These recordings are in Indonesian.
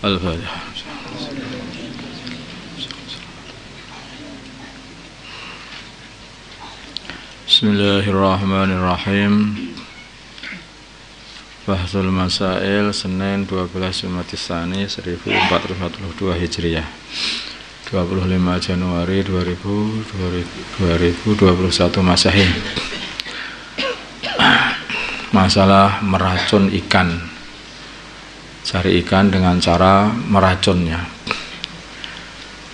Al-Fatihah. Bismillahirrahmanirrahim. Bahsul Masail Senin 12 Jumatisani 1442 Hijriah 25 Januari 2021 Masehi. Masalah meracun ikan. Cari ikan dengan cara meracunnya.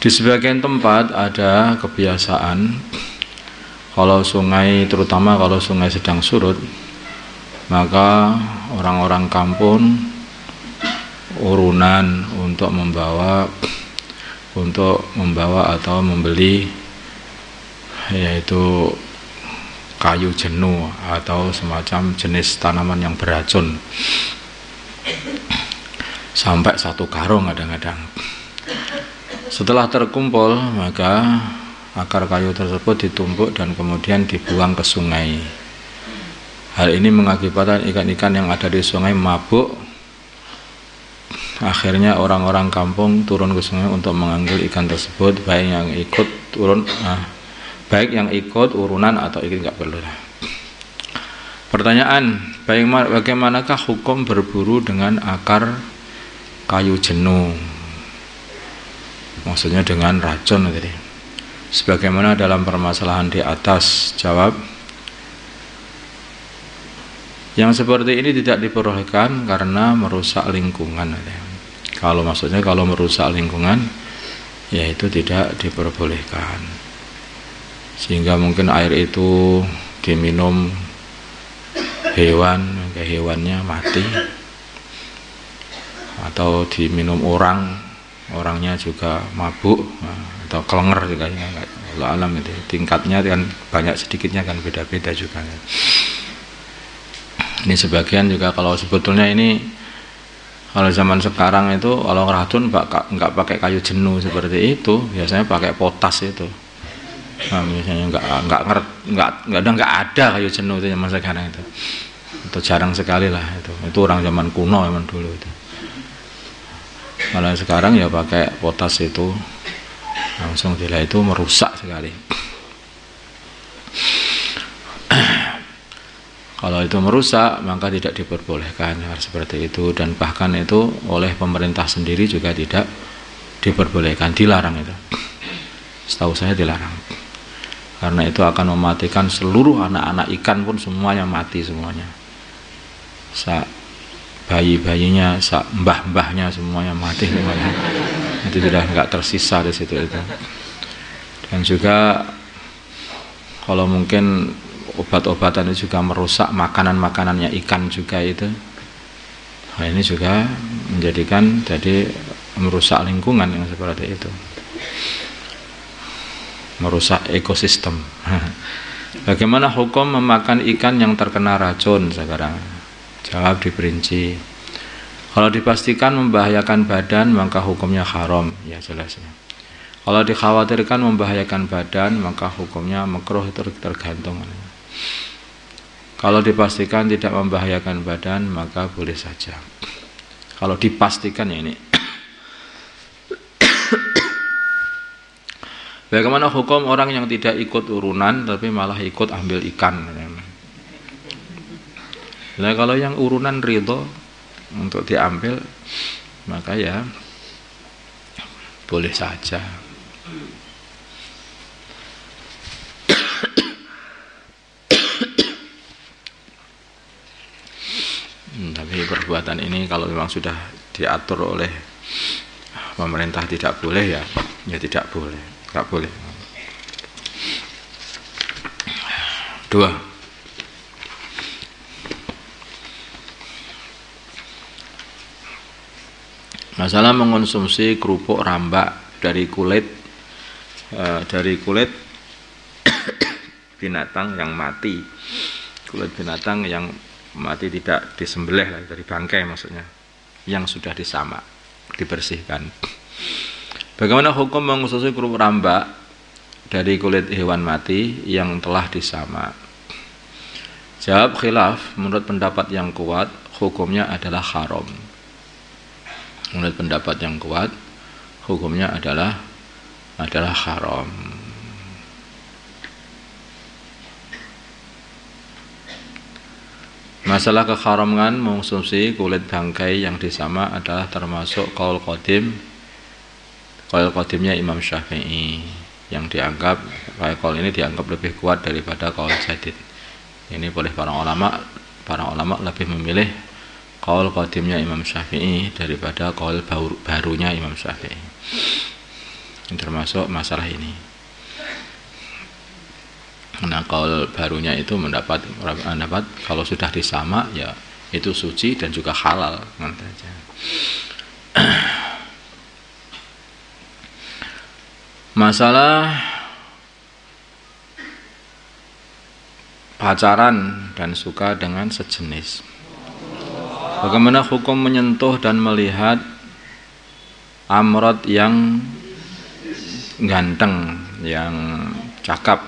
Di sebagian tempat ada kebiasaan kalau sungai, terutama kalau sungai sedang surut, maka orang-orang kampung urunan untuk membawa atau membeli yaitu kayu jenuh atau semacam jenis tanaman yang beracun sampai 1 karung kadang-kadang. Setelah terkumpul, maka akar kayu tersebut ditumbuk dan kemudian dibuang ke sungai. Hal ini mengakibatkan ikan-ikan yang ada di sungai mabuk. Akhirnya orang-orang kampung turun ke sungai untuk mengambil ikan tersebut, baik yang ikut urunan atau ikut nggak perlu. Pertanyaan, bagaimanakah hukum berburu dengan akar kayu jenuh? Maksudnya dengan racun tadi. Sebagaimana dalam permasalahan di atas. Jawab, yang seperti ini tidak diperbolehkan karena merusak lingkungan. Kalau merusak lingkungan, ya itu tidak diperbolehkan. Sehingga mungkin air itu diminum hewannya mati, atau diminum orangnya juga mabuk, atau kelenger juga ya. Allah alam itu tingkatnya kan banyak sedikitnya kan beda-beda juga. Ini sebagian juga kalau sebetulnya ini kalau zaman sekarang itu kalau racun nggak pakai kayu jenuh seperti itu, biasanya pakai potas itu. Nah, biasanya nggak ada kayu jenuh itu zaman sekarang itu jarang sekali lah itu orang zaman kuno zaman dulu itu. Kalau sekarang ya pakai potas itu langsung itu merusak sekali. Kalau itu merusak maka tidak diperbolehkan seperti itu, dan bahkan itu oleh pemerintah sendiri juga tidak diperbolehkan, dilarang itu. Setahu saya dilarang. Karena itu akan mematikan seluruh anak-anak ikan pun semuanya mati semuanya. Bayi-bayinya, mbah-mbahnya semuanya mati semuanya. Itu sudah enggak tersisa di situ itu. Dan juga kalau mungkin obat-obatan itu juga merusak makanannya ikan juga itu. Hal ini juga menjadikan jadi merusak lingkungan yang seperti itu. Merusak ekosistem. Bagaimana hukum memakan ikan yang terkena racun sekarang? Jawab diperinci. Kalau dipastikan membahayakan badan maka hukumnya haram, ya jelasnya. Kalau dikhawatirkan membahayakan badan maka hukumnya makruh, tergantung. Kalau dipastikan tidak membahayakan badan maka boleh saja. Kalau dipastikan ya ini. Bagaimana hukum orang yang tidak ikut urunan tapi malah ikut ambil ikan? Nah, kalau yang urunan ridho untuk diambil maka ya boleh saja. Tapi perbuatan ini kalau memang sudah diatur oleh pemerintah tidak boleh, ya tidak boleh, nggak boleh. 2. Masalah mengonsumsi kerupuk rambak dari kulit binatang yang mati, kulit binatang yang mati tidak disembelih dari bangkai maksudnya, yang sudah disamak, dibersihkan. Bagaimana hukum mengonsumsi kerupuk rambak dari kulit hewan mati yang telah disamak? Jawab khilaf, menurut pendapat yang kuat hukumnya adalah haram. Menurut pendapat yang kuat, hukumnya adalah haram. Masalah kekharaman mengonsumsi kulit bangkai yang disama adalah termasuk qaul qadimnya Imam Syafi'i, yang dianggap qaul ini dianggap lebih kuat daripada qaul jadid. Ini boleh para ulama lebih memilih qaul qadimnya Imam Syafi'i daripada qaul barunya Imam Syafi'i. Ini termasuk masalah ini. Nah, qaul barunya itu mendapat kalau sudah disama ya itu suci dan juga halal. Masalah pacaran dan suka dengan sejenis. Bagaimana hukum menyentuh dan melihat amrod yang ganteng, yang cakep,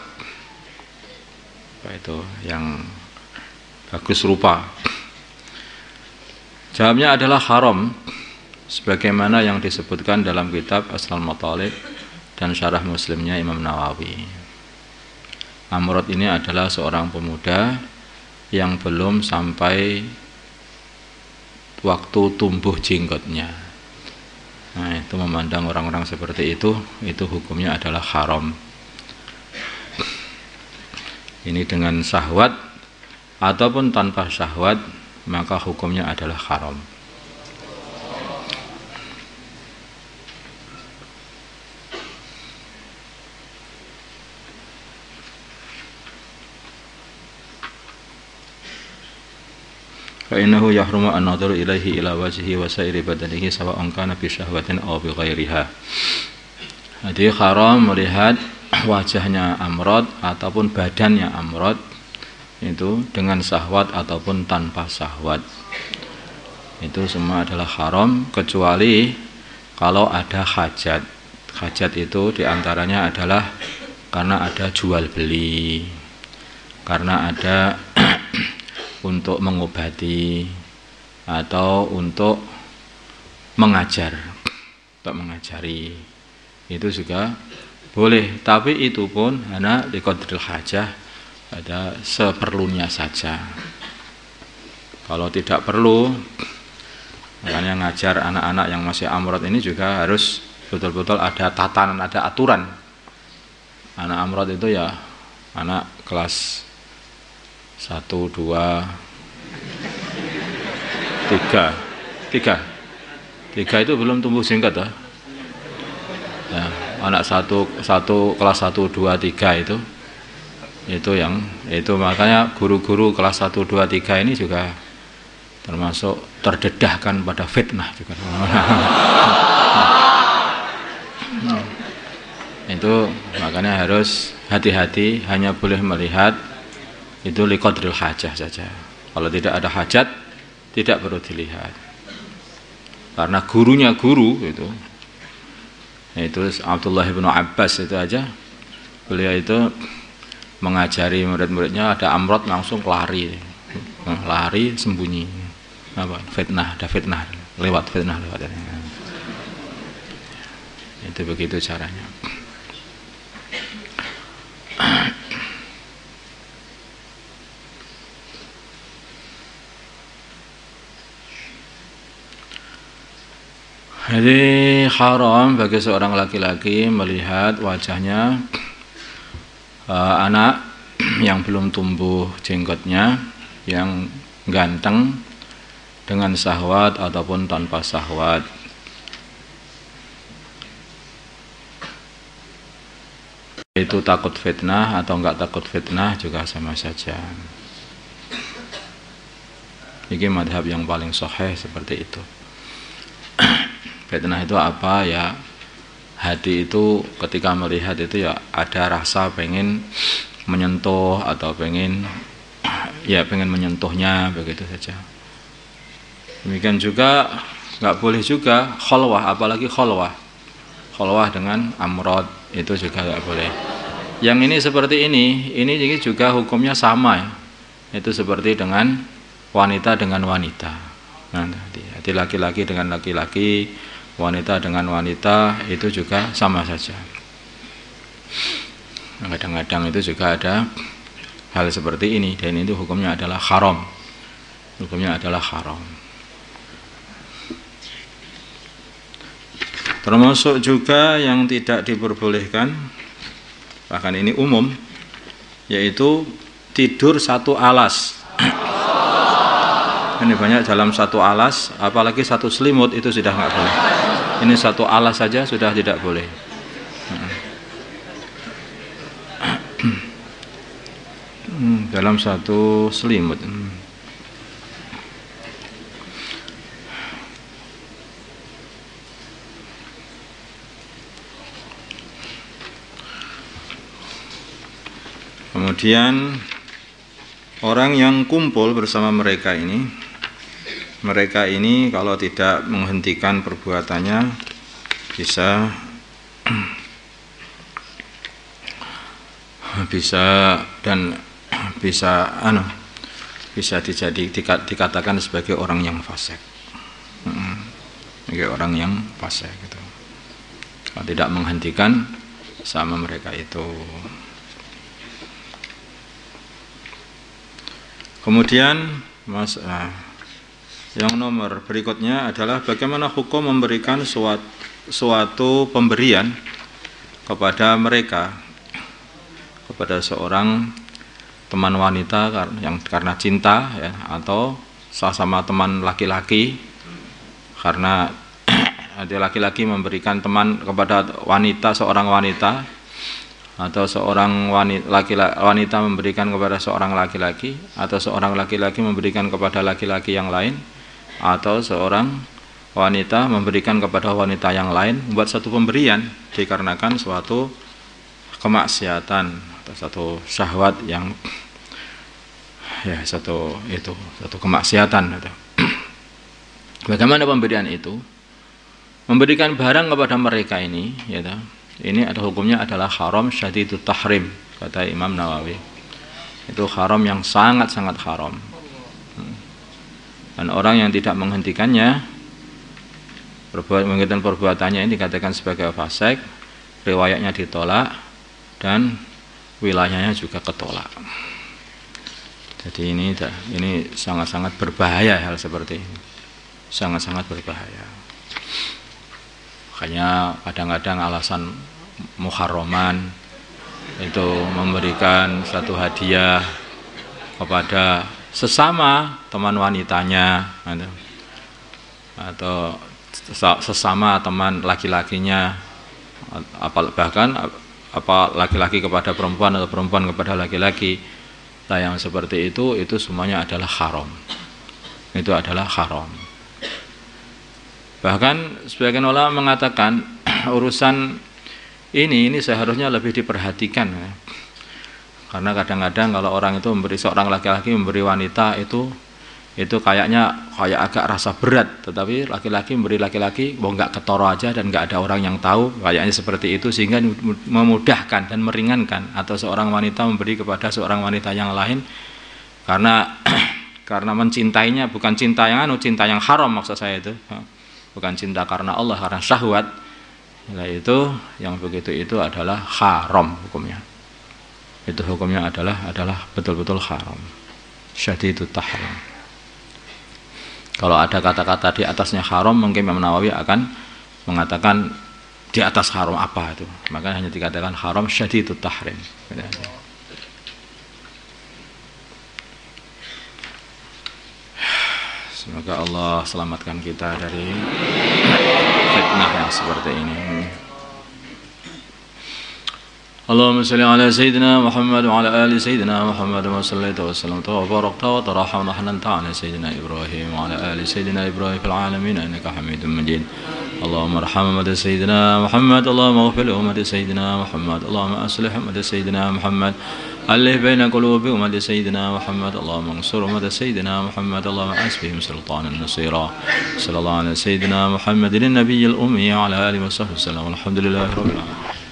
itu yang bagus rupa? Jawabnya adalah haram, sebagaimana yang disebutkan dalam kitab Asnal Matalib dan Syarah Muslimnya Imam Nawawi. Amrod ini adalah seorang pemuda yang belum sampai waktu tumbuh jenggotnya. Nah, itu memandang orang-orang seperti itu hukumnya adalah haram. Ini dengan syahwat ataupun tanpa syahwat, maka hukumnya adalah haram. Fa'innahu yahrumu an-nadharu ilaihi ila wajhihi wa sairi badanihi sawa'un kana bi syahwatin aw bi ghairiha. Jadi haram melihat wajahnya amrod ataupun badannya amrod itu dengan syahwat ataupun tanpa syahwat. Itu semua adalah haram kecuali kalau ada hajat. Hajat itu diantaranya adalah karena ada jual beli, karena ada untuk mengobati atau untuk mengajar, untuk mengajari, itu juga boleh. Tapi itu pun hanya liqadril hajah, ada seperlunya saja. Kalau tidak perlu, makanya ngajar anak-anak yang masih amrod ini juga harus betul-betul ada tatanan, ada aturan. Anak amrod itu ya anak kelas 1, 2, 3 itu belum tumbuh jenggot ya. Anak satu kelas 1, 2, 3 itu makanya guru-guru kelas 1, 2, 3 ini juga termasuk terdedahkan pada fitnah juga. Itu makanya harus hati-hati, hanya boleh melihat itu liqadril hajah saja. Kalau tidak ada hajat, tidak perlu dilihat. Karena gurunya guru itu Abdullah bin Abbas itu aja, beliau itu mengajari murid-muridnya, ada amrod langsung lari sembunyi. Ada fitnah lewat. Itu begitu caranya. Jadi haram bagi seorang laki-laki melihat wajahnya anak yang belum tumbuh jenggotnya, yang ganteng, dengan syahwat ataupun tanpa syahwat. Itu takut fitnah atau enggak takut fitnah juga sama saja. Ini madhab yang paling sahih seperti itu. Fitnah itu apa ya? Hati itu ketika melihat itu ya ada rasa pengen menyentuh atau pengen menyentuhnya, begitu saja. Demikian juga nggak boleh juga khalwah, apalagi khalwah dengan amrod itu juga nggak boleh. Yang ini seperti ini juga hukumnya sama ya. Itu seperti dengan wanita dengan wanita. Nah, hati laki-laki dengan laki-laki, wanita dengan wanita itu juga sama saja. Kadang-kadang itu juga ada hal seperti ini, dan itu hukumnya adalah haram. Hukumnya adalah haram. Termasuk juga yang tidak diperbolehkan, bahkan ini umum, yaitu tidur satu alas. Ini banyak dalam satu alas, apalagi satu selimut itu sudah nggak boleh. Ini satu alas saja sudah tidak boleh. Dalam satu selimut. Kemudian orang yang kumpul bersama mereka ini kalau tidak menghentikan perbuatannya bisa dikatakan sebagai orang yang fasik. Sebagai orang yang fasik gitu. Kalau tidak menghentikan sama mereka itu. Kemudian yang nomor berikutnya adalah bagaimana hukum memberikan suatu pemberian kepada mereka, kepada seorang teman wanita yang karena cinta ya, atau sama teman laki-laki karena ada laki-laki memberikan teman kepada seorang wanita, atau seorang wanita memberikan kepada seorang laki-laki, atau seorang laki-laki memberikan kepada laki-laki yang lain, atau seorang wanita memberikan kepada wanita yang lain, membuat satu pemberian dikarenakan suatu kemaksiatan atau satu syahwat yang satu kemaksiatan gitu. Bagaimana pemberian itu? Memberikan barang kepada mereka ini gitu. Ini ada hukumnya adalah haram syadidut tahrim, kata Imam Nawawi. Itu haram yang sangat-sangat haram. Dan orang yang tidak menghentikannya, menghentikan perbuatannya ini dikatakan sebagai fasik, riwayatnya ditolak, dan wilayahnya juga ketolak. Jadi ini sangat-sangat berbahaya hal seperti ini. Sangat-sangat berbahaya. Makanya kadang-kadang alasan muharraman itu memberikan satu hadiah kepada sesama teman wanitanya atau sesama teman laki-lakinya, bahkan laki-laki kepada perempuan atau perempuan kepada laki-laki. Nah, yang seperti itu semuanya adalah haram. Itu adalah haram. Bahkan sebagian ulama mengatakan urusan ini seharusnya lebih diperhatikan ya. Karena kadang-kadang kalau orang itu seorang laki-laki memberi wanita itu kayak agak rasa berat, tetapi laki-laki memberi laki-laki nggak ketoro aja dan nggak ada orang yang tahu, kayaknya seperti itu, sehingga memudahkan dan meringankan. Atau seorang wanita memberi kepada seorang wanita yang lain karena mencintainya, bukan cinta cinta yang haram maksud saya itu. Bukan cinta karena Allah, karena syahwat. Nah, itu yang begitu itu adalah haram hukumnya. Itu hukumnya adalah betul-betul haram. Syadidut tahrim. Kalau ada kata-kata di atasnya haram, mungkin Imam Nawawi akan mengatakan di atas haram apa itu. Maka hanya dikatakan haram syadidut tahrim. Semoga Allah selamatkan kita dari fitnah yang seperti ini. Allahumma salli ala sayyidina Muhammad wa ala ali sayyidina Muhammad wa sallaita wa sallamta wa barakta wa taraham wa hananta ala sayyidina Ibrahim wa ala ali sayyidina Ibrahim fil alamin innaka Hamidum Majid. Allahumma arham ummata sayyidina Muhammad, Allahumma ighfir li ummati sayyidina Muhammad, Allahumma aslih ummata sayyidina Muhammad. ألف بين قلوب أمة سيدنا محمد، اللهم انصر أمة سيدنا محمد، اللهم أسبهم سلطانا نصيرا. صلى الله على سيدنا محمد النبي الأمي وعلى آله وصحبه وسلم، والحمد لله رب العالمين.